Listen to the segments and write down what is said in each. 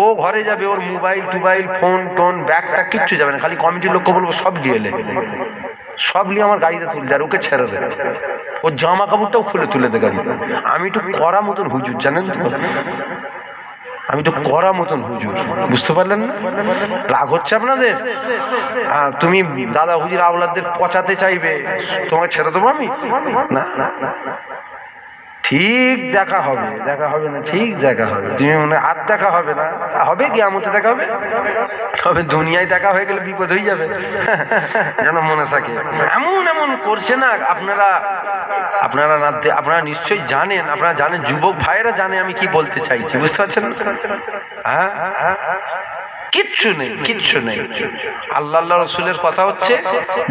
ও ঘরে যাবে, ওর mobile টোবাইল phone tone ব্যাগটা কিচ্ছু যাবে না, খালি কমিটির লোককে বলবো সব নিয়ে এলে, সব নিয়ে আমার গাড়িতে তুলে দেয়, ওকে ছেড়ে দেবে, ওর জামা কাপড়টাও খুলে তুলে দেয় গাড়িতে। আমি একটু কড়া মতন হুজুর, জানেন তো, আমি তো কড়া মতন হুজুর, বুঝতে পারলেন না? রাগ হচ্ছে আপনাদের? তুমি দাদা হুজুর আওলাদদের পচাতে চাইবে, তোমাকে ছেড়ে দেবো আমি? না, ঠিক দেখা হবে, দেখা হবে না, ঠিক দেখা হবে। তুমি মনে আর দেখা হবে না, হবে কিয়ামতে দেখা হবে, তবে দুনিয়ায় দেখা হয়ে গেলে বিপদ হয়ে যাবে, যেন মনে থাকে। এমন এমন করছে না, আপনারা নিশ্চয়ই জানেন, আপনারা জানেন, যুবক ভাইয়েরা জানে আমি কি বলতে চাইছি, বুঝতে পারছেন? হ্যাঁ, কিচ্ছু নেই, কিচ্ছু নেই। আল্লাহ রসুলের কথা হচ্ছে,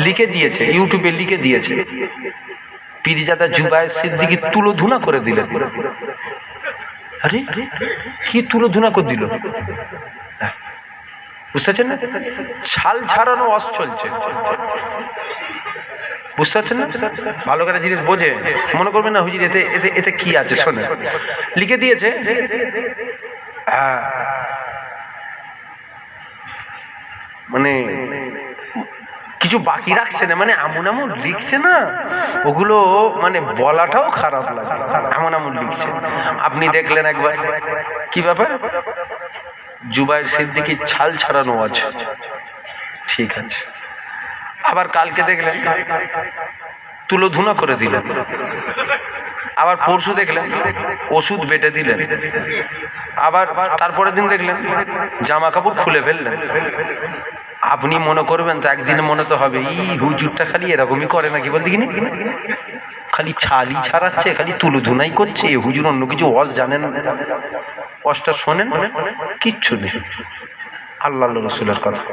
লিখে দিয়েছে, ইউটিউবে লিখে দিয়েছে, পীরজাদা জুবায়ের সিদ্দিকী তুলোধুনা করে দিলেন। আরে কি তুলোধুনা করে দিল, বুঝতে পারছেন না? ছাল ছাড়ানো অস চলছে, বুঝতে পারছেন না? ভালো করে জিনিস বোঝে, মনে করবেন না হুজুর এতে এতে এতে কি আছে, শোনেন, লিখে দিয়েছে। মানে কিছু বাকি রাখছে না, মানে এমন এমন লিখছে না, ওগুলো মানে বলাটাও খারাপ লাগে, এমন এমন লিখছে। আপনি দেখলেন একবার, কি ব্যাপার, জুবায়ের সিদ্দিকীর ছাল ছাড়ানো আছে, ঠিক আছে। আবার কালকে দেখলেন তুলোধুনা করে দিলেন, আবার পরশু দেখলেন ওষুধ বেটে দিলেন, আবার তারপরের দিন দেখলেন জামা কাপড় খুলে ফেললেন। আপনি মনে করবেন তো একদিনে মনে তো হবে, হুজুরটা খালি এরকমই করে নাকি, বলতে কিনি খালি ছালই ছাড়াচ্ছে, খালি তুলোধুনাই করছে, হুজুর অন্য কিছু ওয়াজ জানেন, ওয়াজটা শোনেন, কিচ্ছু নেই। আল্লাহ রসুলের কথা।